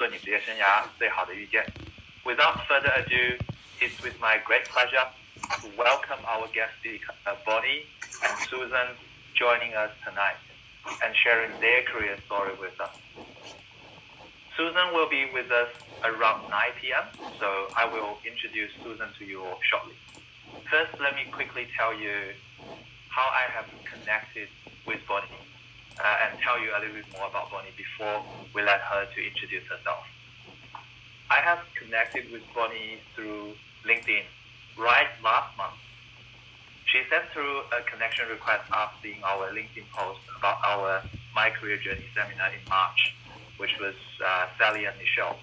你职业生涯最好的遇见。Without further ado, it's with my great pleasure to welcome our guest speaker, Bonnie and Susan, joining us tonight and sharing their career story with us. Susan will be with us around 9 p.m., so I will introduce Susan to you shortly. First, let me quickly tell you how I have connected with Bonnie and tell you a little bit more about Bonnie before we let her to introduce herself. I have connected with Bonnie through LinkedIn right last month. She sent through a connection request after seeing our LinkedIn post about our My Career Journey seminar in March, which was Sally and Michelle.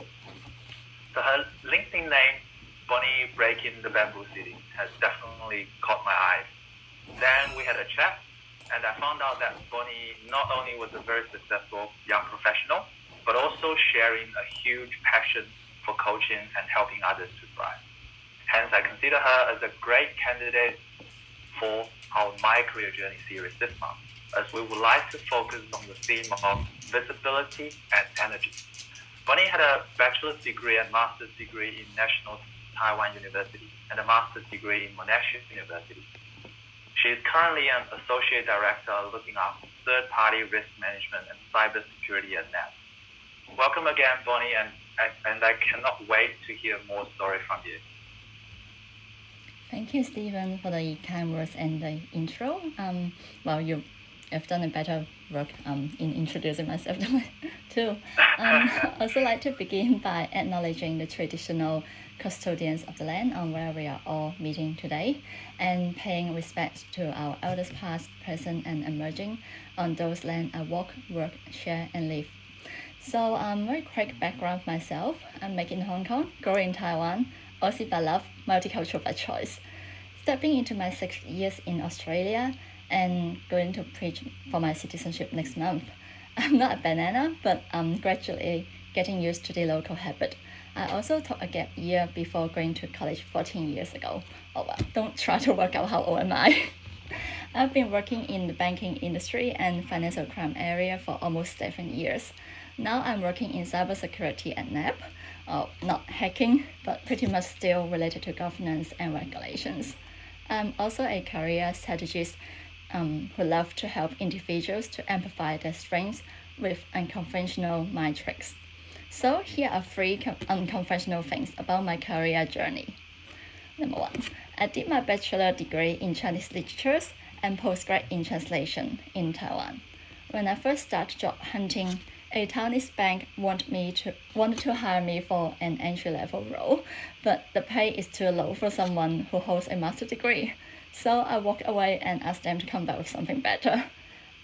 So her LinkedIn name, Bonnie Breaking the Bamboo City, has definitely caught my eye. Then we had a chat, and I found out that Bonnie not only was a very successful young professional, but also sharing a huge passion for coaching and helping others to thrive. Hence, I consider her as a great candidate for our My Career Journey series this month, as we would like to focus on the theme of visibility and energy. Bonnie had a bachelor's degree and master's degree in National Taiwan University and a master's degree in Monash University. She is currently an associate director looking after third-party risk management and cybersecurity at NAB. Welcome again, Bonnie, and I cannot wait to hear more story from you. Thank you, Stephen, for the kind words and the intro. You have done a better work in introducing myself too. I'd also like to begin by acknowledging the traditional custodians of the land on where we are all meeting today, and paying respect to our elders past, present, and emerging on those land I walk, work, share, and live. So very quick background of myself. I'm making in Hong Kong, growing in Taiwan, Aussie by love, multicultural by choice. Stepping into my 6 years in Australia and going to preach for my citizenship next month. I'm not a banana, but I'm gradually getting used to the local habit. I also took a gap year before going to college 14 years ago. Oh well, don't try to work out how old am I. I've been working in the banking industry and financial crime area for almost 7 years. Now I'm working in cybersecurity at NAB. Not hacking, but pretty much still related to governance and regulations. I'm also a career strategist who love to help individuals to amplify their strengths with unconventional mind tricks. So here are 3 unconventional things about my career journey. Number 1, I did my bachelor degree in Chinese literatures and postgrad in translation in Taiwan. When I first started job hunting, a Taiwanese bank wanted to hire me for an entry-level role, but the pay is too low for someone who holds a master's degree. So I walked away and asked them to come back with something better.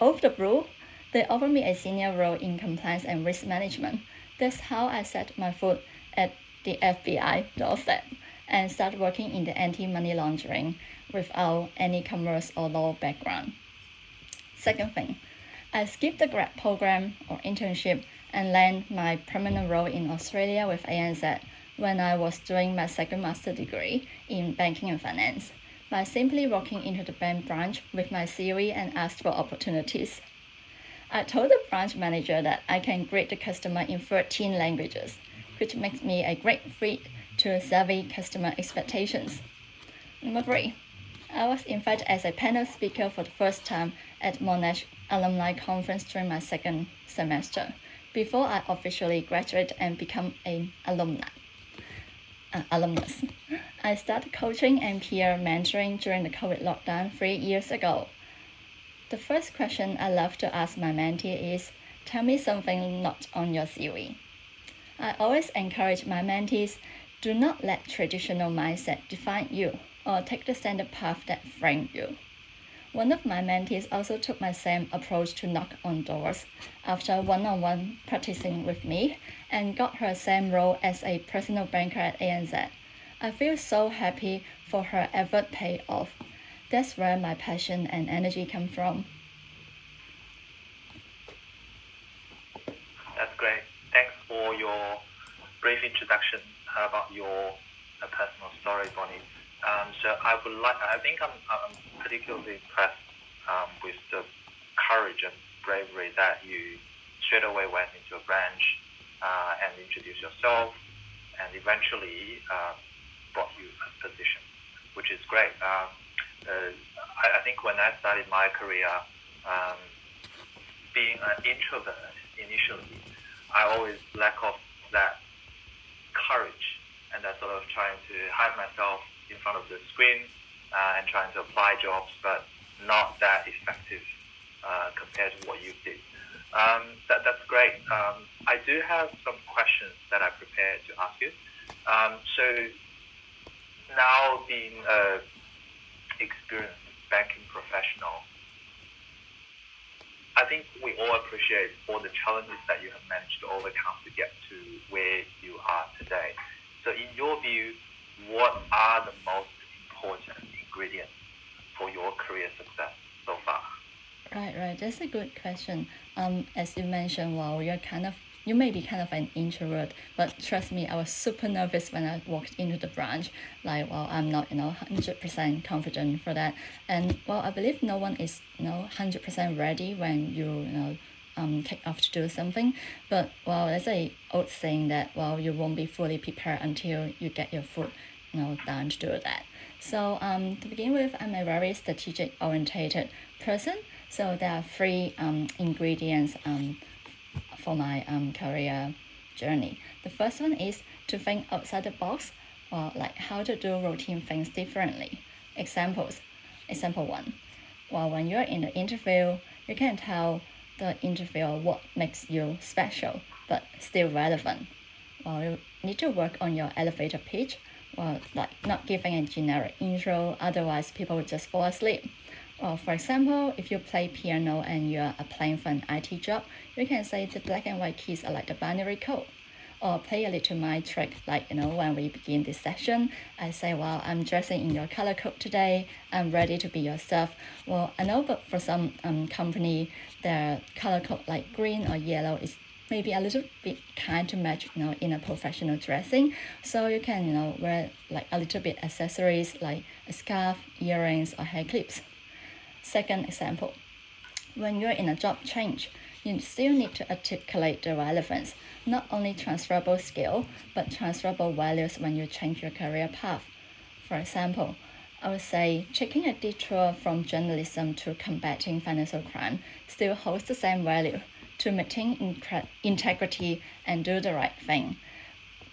Out of the blue, they offered me a senior role in compliance and risk management. That's how I set my foot at the FBI doorstep and started working in the anti-money laundering without any commerce or law background. Second thing, I skipped the grad program or internship and landed my permanent role in Australia with ANZ when I was doing my second master's degree in banking and finance by simply walking into the bank branch with my CV and asked for opportunities. I told the branch manager that I can greet the customer in 13 languages, which makes me a great fit to savvy customer expectations. Number 3, I was invited as a panel speaker for the first time at Monash Alumni Conference during my second semester, before I officially graduated and become an alumnus. I started coaching and peer mentoring during the COVID lockdown 3 years ago. The first question I love to ask my mentee is, tell me something not on your CV. I always encourage my mentees, do not let traditional mindset define you or take the standard path that frame you. One of my mentees also took my same approach to knock on doors after one-on-one practicing with me and got her same role as a personal banker at ANZ. I feel so happy for her effort pay off. That's where my passion and energy come from. That's great. Thanks for your brief introduction about your personal story, Bonnie. So I think I'm particularly impressed with the courage and bravery that you straight away went into a branch and introduce yourself, and eventually brought you a position, which is great. I think when I started my career, being an introvert initially, I always lack of that courage, and I sort of trying to hide myself in front of the screen and trying to apply jobs, but not that effective compared to what you did. That's great. I do have some questions that I prepared to ask you. So now being an experienced banking professional, I think we all appreciate all the challenges that you have managed to overcome to get to where you are today. So in your view, what are the most important ingredients for your career success so far? Right. That's a good question. As you mentioned, you may be kind of an introvert, but trust me, I was super nervous when I walked into the branch. I'm not, 100% confident for that. And I believe no one is, 100% ready when you kick off to do something. But there's a old saying that you won't be fully prepared until you get your foot, down to do that. So to begin with, I'm a very strategic orientated person. So there are three ingredients for my career journey. The first one is to think outside the box, like how to do routine things differently. Example one. When you're in the interview, you can tell the interviewer what makes you special, but still relevant. You need to work on your elevator pitch, like not giving a generic intro, otherwise people will just fall asleep. For example, if you play piano and you are applying for an IT job, you can say the black and white keys are like the binary code. Or play a little mind trick, like, when we begin this session, I say, I'm dressing in your color code today, I'm ready to be yourself. I know, but for some company, their color code like green or yellow is maybe a little bit kind to match, in a professional dressing. So you can, wear like a little bit accessories like a scarf, earrings, or hair clips. Second example, when you're in a job change, you still need to articulate the relevance, not only transferable skill, but transferable values when you change your career path. For example, I would say taking a detour from journalism to combating financial crime still holds the same value to maintain integrity and do the right thing.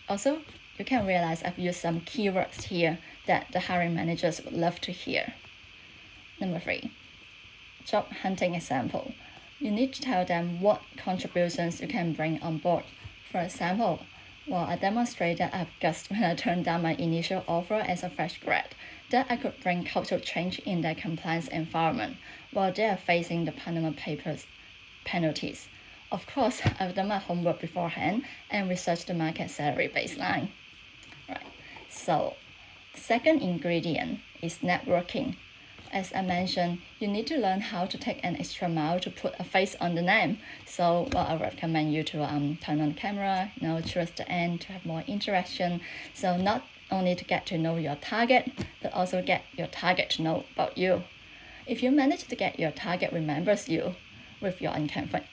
Also, you can realize I've used some keywords here that the hiring managers would love to hear. Number 3, job hunting example. You need to tell them what contributions you can bring on board. For example, I demonstrated I've guessed when I turned down my initial offer as a fresh grad that I could bring cultural change in their compliance environment while they are facing the Panama Papers penalties. Of course, I've done my homework beforehand and researched the market salary baseline. Right. So, second ingredient is networking. As I mentioned, you need to learn how to take an extra mile to put a face on the name. So I recommend you to turn on the camera, towards the end to have more interaction. So not only to get to know your target, but also get your target to know about you. If you manage to get your target remembers you with your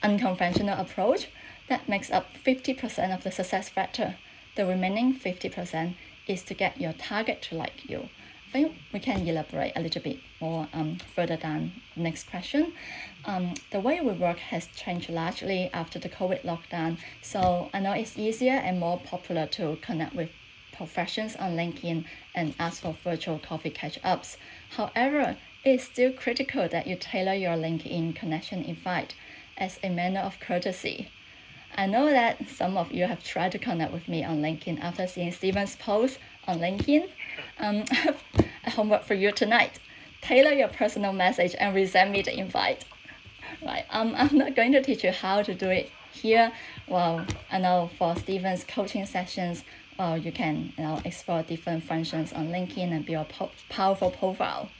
unconventional approach, that makes up 50% of the success factor. The remaining 50% is to get your target to like you. I think we can elaborate a little bit more further down the next question. The way we work has changed largely after the COVID lockdown, so I know it's easier and more popular to connect with professions on LinkedIn and ask for virtual coffee catch-ups. However, it's still critical that you tailor your LinkedIn connection invite as a manner of courtesy. I know that some of you have tried to connect with me on LinkedIn after seeing Steven's post on LinkedIn. I have a homework for you tonight. Tailor your personal message and resend me the invite. Right. I'm not going to teach you how to do it here. I know for Steven's coaching sessions, you can explore different functions on LinkedIn and build a powerful profile.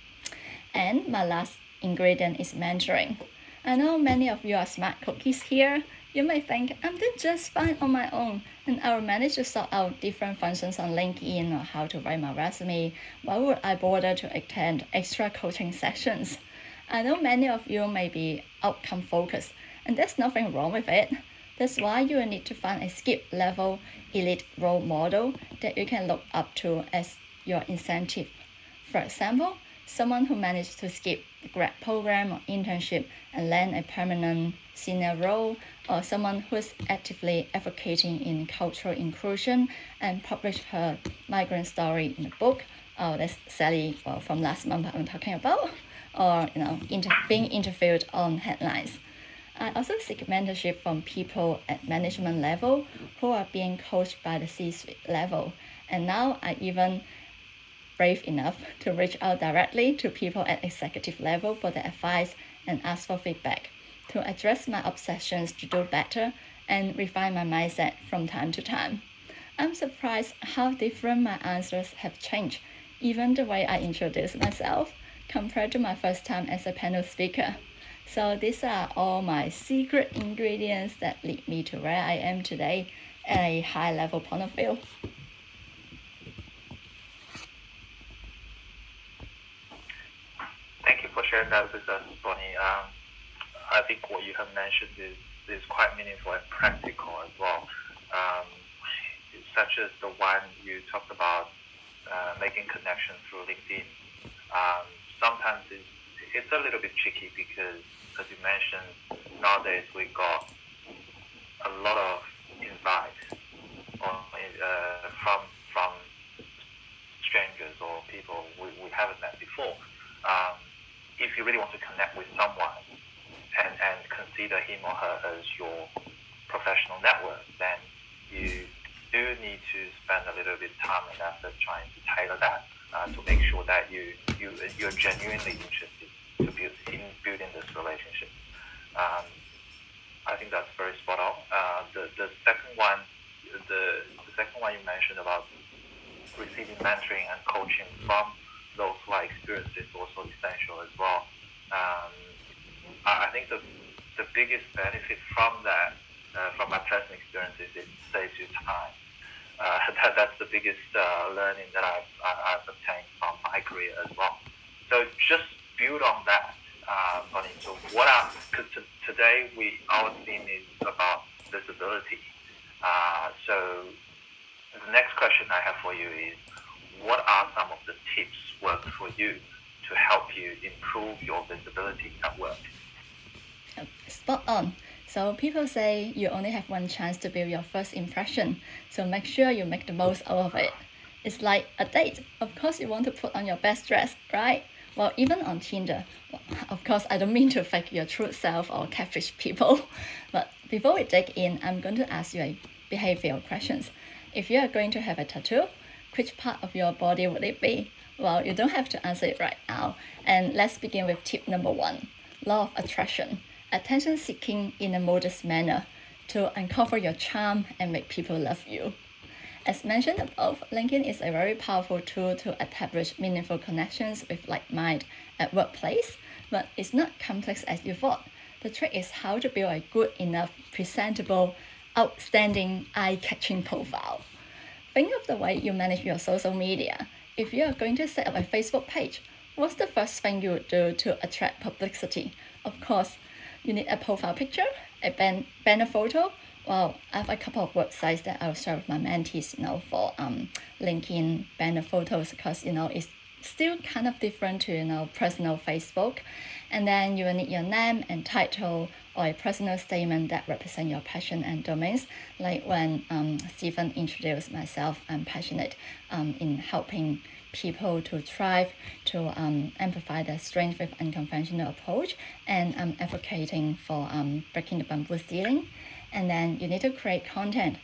And my last ingredient is mentoring. I know many of you are smart cookies here. You may think, I'm doing just fine on my own, and I will manage to sort out different functions on LinkedIn or how to write my resume. Why would I bother to attend extra coaching sessions? I know many of you may be outcome focused, and there's nothing wrong with it. That's why you will need to find a skip level elite role model that you can look up to as your incentive. For example, someone who managed to skip the grad program or internship and land a permanent senior role, or someone who is actively advocating in cultural inclusion and published her migrant story in a book. Oh, that's Sally from last month I'm talking about, or being interviewed on headlines. I also seek mentorship from people at management level who are being coached by the C-suite level. And now I even brave enough to reach out directly to people at executive level for their advice and ask for feedback to address my obsessions to do better and refine my mindset from time to time. I'm surprised how different my answers have changed, even the way I introduce myself compared to my first time as a panel speaker. So these are all my secret ingredients that lead me to where I am today at a high level point of view. Thank you for sharing that with us, Bonnie. I think what you have mentioned is quite meaningful and practical as well, such as the one you talked about, making connections through LinkedIn. Sometimes it's a little bit tricky because, as you mentioned, nowadays we got a lot of invites from strangers or people we haven't met before. If you really want to connect with someone and consider him or her as your professional network, then you do need to spend a little bit of time and effort trying to tailor that to make sure that you're genuinely interested in building this relationship. I think that's very spot on. The second one you mentioned about receiving mentoring and coaching from those who are experienced is also essential as well. I think the biggest benefit from that, from my personal experience, is it saves you time. That's the biggest learning that I've obtained from my career as well. So just build on that, Bonnie. So because today our theme is about visibility. So the next question I have for you is, what are some of the tips worked for you to help you improve your visibility at work? Spot on. So people say you only have one chance to build your first impression, so make sure you make the most out of it. It's like a date. Of course you want to put on your best dress, right? Well, even on Tinder. Of course, I don't mean to fake your true self or catfish people. But before we dig in, I'm going to ask you a behavioral questions. If you are going to have a tattoo, which part of your body would it be? Well, you don't have to answer it right now. And let's begin with tip number 1, law of attraction. Attention seeking in a modest manner to uncover your charm and make people love you. As mentioned above, LinkedIn is a very powerful tool to establish meaningful connections with like-minded at workplace, but it's not complex as you thought. The trick is how to build a good enough, presentable, outstanding, eye-catching profile. Think of the way you manage your social media. If you are going to set up a Facebook page, what's the first thing you would do to attract publicity? Of course, you need a profile picture, a banner photo. Well, I have a couple of websites that I'll share with my mentees, for LinkedIn banner photos, because it's still kind of different to personal Facebook. And then you will need your name and title or a personal statement that represent your passion and domains. Like when Stephen introduced myself, I'm passionate in helping people to thrive, to amplify their strength with unconventional approach, and I'm advocating for breaking the bamboo ceiling. And then you need to create content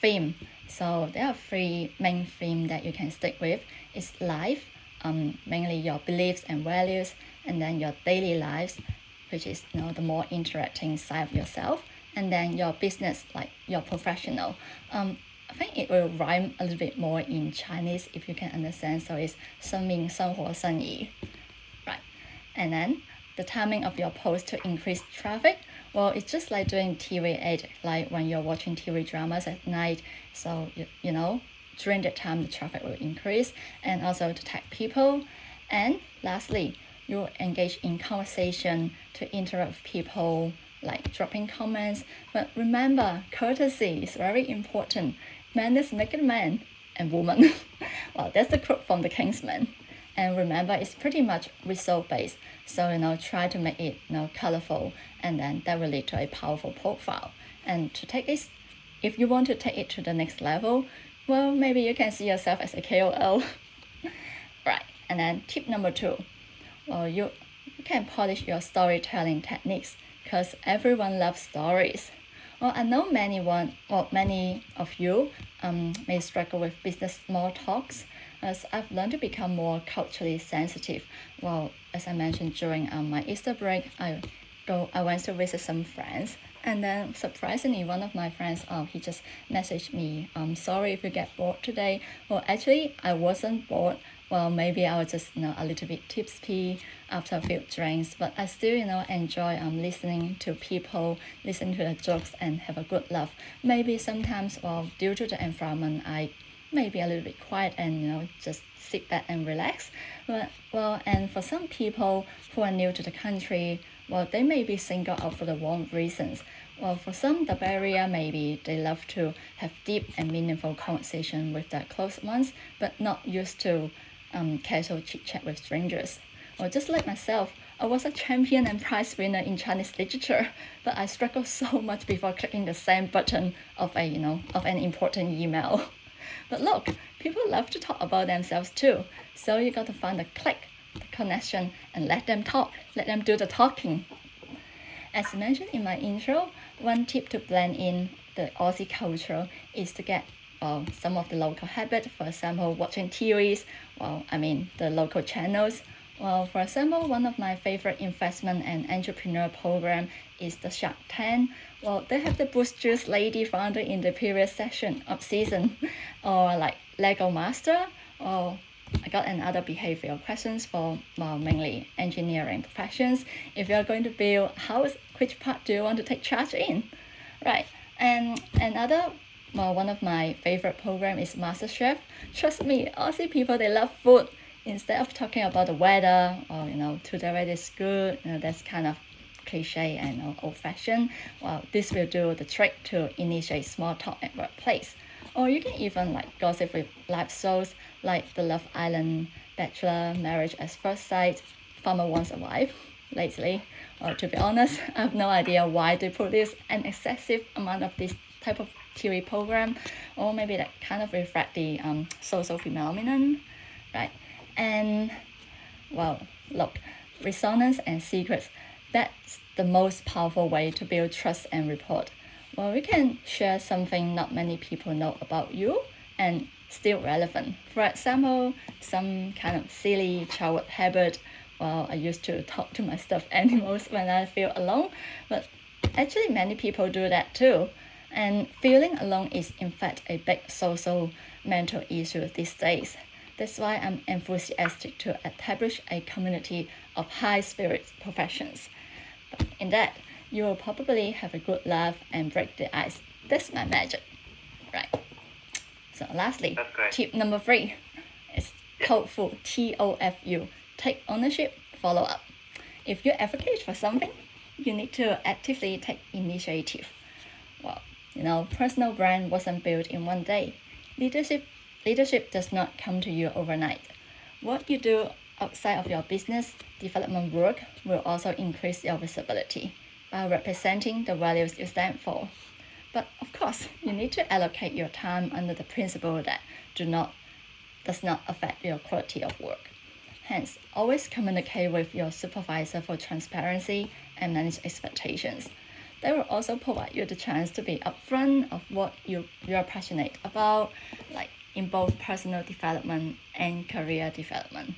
theme. So there are 3 main themes that you can stick with. It's life, mainly your beliefs and values, and then your daily lives, which is the more interacting side of yourself, and then your business, like your professional. I think it will rhyme a little bit more in Chinese if you can understand. So it's 生命生活生意, right? And then the timing of your post to increase traffic. Well, it's just like doing TV ad, like when you're watching TV dramas at night. So during that time the traffic will increase, and also to tag people. And lastly, you engage in conversation to interact with people like dropping comments. But remember, courtesy is very important. Manners make a man and woman. Well, that's the quote from the Kingsman. And remember, it's pretty much result based. So, try to make it, colorful, and then that will lead to a powerful profile. And to take it, if you want to take it to the next level, well, maybe you can see yourself as a KOL. Right. And then tip number 2, well, you can polish your storytelling techniques because everyone loves stories. Well, I know many of you may struggle with business small talks, as I've learned to become more culturally sensitive. Well, as I mentioned during my Easter break, I went to visit some friends, and then surprisingly, one of my friends, he just messaged me, sorry if you get bored today. Well, actually, I wasn't bored. Well, maybe I was just, a little bit tipsy after a few drinks, but I still, enjoy listening to people, listening to the jokes, and have a good laugh. Maybe sometimes, well, due to the environment, I may be a little bit quiet and, just sit back and relax. And for some people who are new to the country, well, they may be singled out for the wrong reasons. Well, for some, the barrier maybe they love to have deep and meaningful conversation with their close ones, but not used to casual chit-chat with strangers. Or just like myself, I was a champion and prize winner in Chinese literature, but I struggled so much before clicking the send button of an important email. But look, people love to talk about themselves too, so you got to find the click, the connection, and let them talk, let them do the talking. As mentioned in my intro, one tip to blend in the Aussie culture is to get some of the local habits, for example, watching TVs, the local channels. Well, for example, one of my favorite investment and entrepreneur program is the Shark Tank. Well, they have the Boost Juice lady founder in the previous season, or like Lego Master, or I got another behavioral questions for mainly engineering professions. If you're going to build a house, which part do you want to take charge in? Right. And one of my favorite program is MasterChef. Trust me, Aussie people, they love food. Instead of talking about the weather or, today weather is good, that's kind of cliche and old-fashioned. Well, this will do the trick to initiate small talk at workplace. Or you can even gossip with live shows like The Love Island, Bachelor, Marriage at First Sight, Farmer Wants a Wife lately. Or to be honest, I have no idea why they produce an excessive amount of this type of TV program, or maybe that kind of reflect the social phenomenon, right? And well, look, resonance and secrets, that's the most powerful way to build trust and rapport. Well, we can share something not many people know about you and still relevant. For example, some kind of silly childhood habit. Well, I used to talk to my stuffed animals when I feel alone, but actually many people do that too. And feeling alone is in fact a big social mental issue these days. That's why I'm enthusiastic to establish a community of high spirits professions. But in that, you will probably have a good laugh and break the ice. That's my magic, right? So lastly, tip number 3 is TOFU, TOFU. Take ownership, follow up. If you advocate for something, you need to actively take initiative. Well, personal brand wasn't built in one day. Leadership does not come to you overnight. What you do outside of your business development work will also increase your visibility by representing the values you stand for. But of course, you need to allocate your time under the principle that does not affect your quality of work. Hence, always communicate with your supervisor for transparency and manage expectations. They will also provide you the chance to be upfront of what you're passionate about, like in both personal development and career development.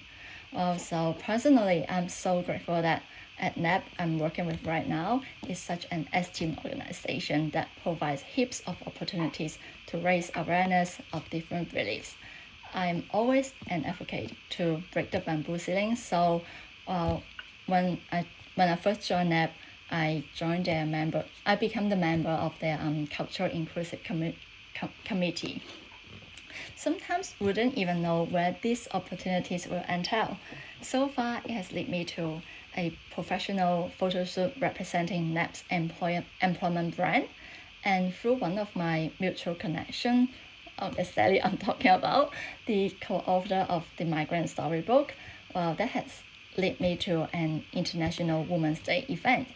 Well, so personally, I'm so grateful that at NAB I'm working with right now is such an esteemed organization that provides heaps of opportunities to raise awareness of different beliefs. I'm always an advocate to break the bamboo ceiling. So when I first joined NAB, I became the member of their cultural inclusive committee. Sometimes wouldn't even know where these opportunities will entail. So far, it has led me to a professional photo shoot representing NAB's employment brand. And through one of my mutual connection, the Sally I'm talking about, the co-author of the Migrant Storybook, well, that has led me to an International Women's Day event.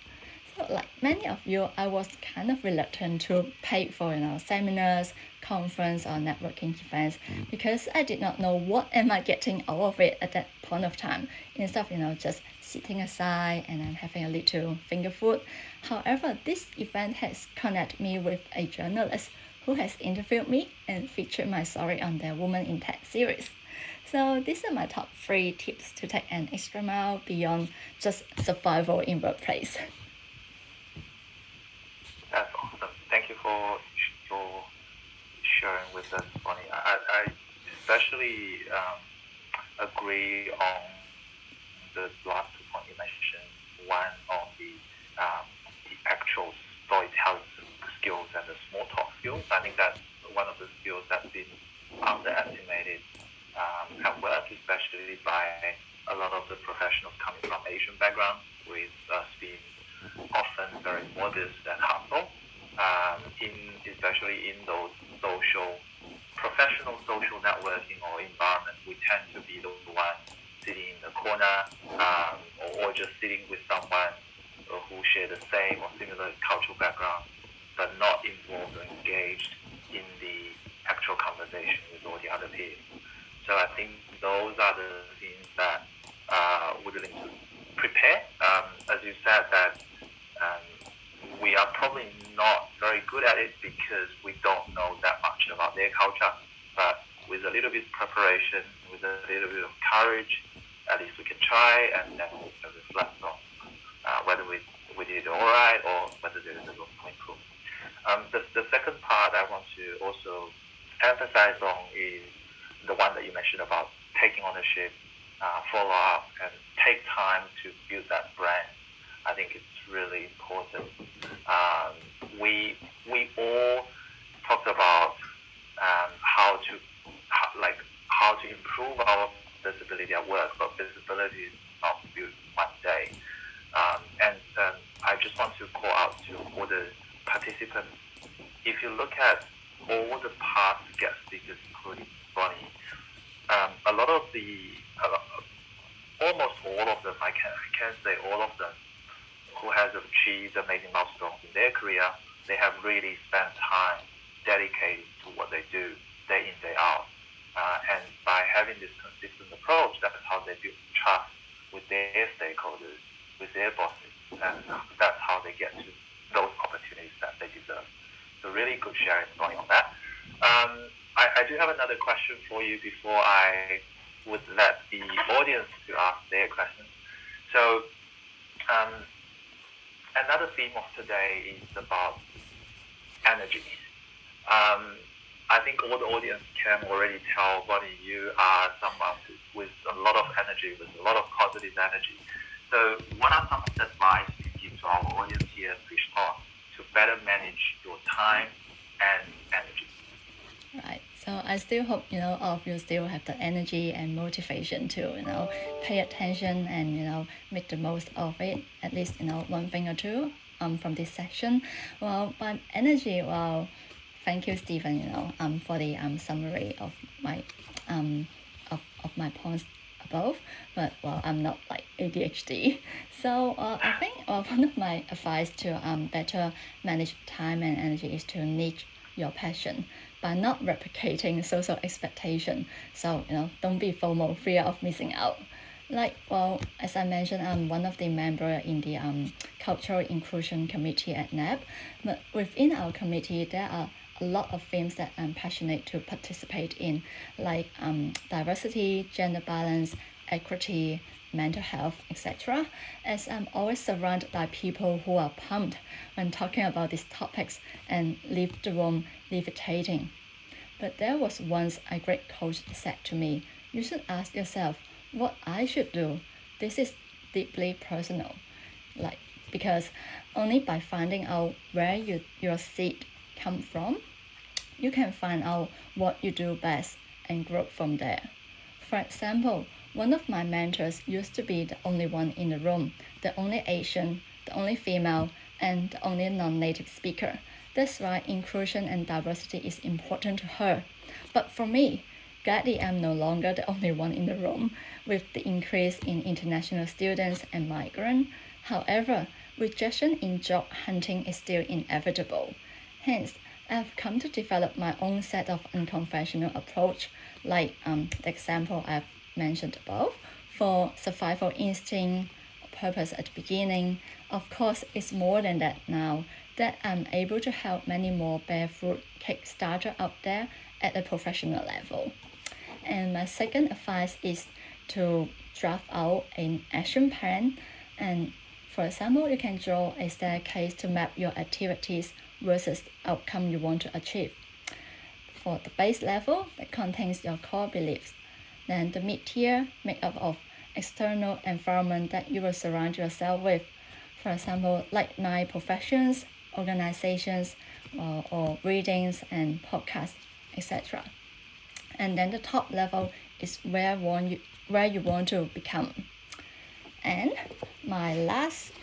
So like many of you, I was kind of reluctant to pay for seminars, conference or networking events because I did not know what am I getting out of it at that point of time. Instead of just sitting aside and then having a little finger food. However, this event has connected me with a journalist who has interviewed me and featured my story on their Women in Tech series. So these are my top 3 tips to take an extra mile beyond just survival in workplace. That's awesome. Thank you for sharing with us, Bonnie. I especially agree on the last 2 points you mentioned. One on the actual storytelling skills and the small talk skills. I think that's one of the skills that's been underestimated at work, especially by a lot of the professionals coming from Asian backgrounds, with us being often very modest and humble, especially in those professional social networking or environment. We tend to be the one sitting in the corner or just sitting with someone who share the same or similar cultural background, but not involved or engaged in the actual conversation with all the other peers. So I think those are the things that we're willing to prepare. As you said, that we are probably not very good at it because we don't know that much about their culture. But with a little bit of preparation, with a little bit of courage, at least we can try, and then we can reflect on whether we did it all right or whether there is a room for improvement. The second part I want to also emphasize on is the one that you mentioned about taking ownership, follow up, and take time to build that brand. I think it's really important. We all talked about how to improve our visibility at work, but visibility is not built one day. And I just want to call out to all the participants. If you look at all the past guest speakers, including Bonnie, a lot of almost all of them, I can say all of them, who has achieved amazing milestones in their career, they have really spent time dedicated to what they do day in, day out. And by having this consistent approach, that's how they build trust with their stakeholders, with their bosses, and that's how they get to those opportunities that they deserve. So really good sharing going on that. I do have another question for you before I would let the audience to ask their questions. So another theme of today is about energy. I think all the audience can already tell, Bonnie, you are someone with a lot of energy, with a lot of positive energy. So what are some of the advice you give to our audience here at FishPod to better manage your time and energy? Right. So I still hope, all of you still have the energy and motivation to, pay attention and, make the most of it, at least, one thing or two from this section. Well, but energy, thank you, Stephen, for the summary of my of my points above. But I'm not like ADHD. So I think one of my advice to better manage time and energy is to niche your passion by not replicating social expectation. So don't be FOMO, fear of missing out. As I mentioned, I'm one of the members in the Cultural Inclusion Committee at NAB. But within our committee, there are a lot of themes that I'm passionate to participate in, like diversity, gender balance, equity, mental health, etc. As I'm always surrounded by people who are pumped when talking about these topics and leave the room levitating. But there was once a great coach said to me, you should ask yourself what I should do. This is deeply personal. Because only by finding out where your seed come from, you can find out what you do best and grow from there. For example, one of my mentors used to be the only one in the room, the only Asian, the only female, and the only non-native speaker. That's why inclusion and diversity is important to her. But for me, gladly I'm no longer the only one in the room with the increase in international students and migrants. However, rejection in job hunting is still inevitable. Hence, I've come to develop my own set of unconventional approach, like the example I've mentioned above, for survival instinct, purpose at the beginning. Of course, it's more than that now that I'm able to help many more barefoot Kickstarter out there at a professional level. And my second advice is to draft out an action plan. And for example, you can draw a staircase to map your activities versus the outcome you want to achieve. For the base level, that contains your core beliefs. Then the mid-tier, made up of external environment that you will surround yourself with. For example, like-minded professions, organizations, or readings and podcasts, etc. And then the top level is where you want to become. And my last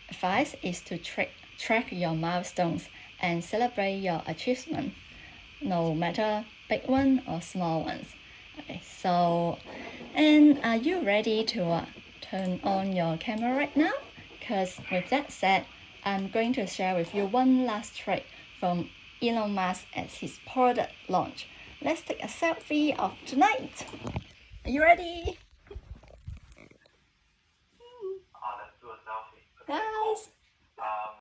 advice is to track your milestones and celebrate your achievement, no matter big one or small ones. Okay, so, and are you ready to turn on your camera right now? Because with that said, I'm going to share with you one last trick from Elon Musk at his product launch. Let's take a selfie of tonight. Are you ready? Let's do a selfie. Okay, Guys, cool.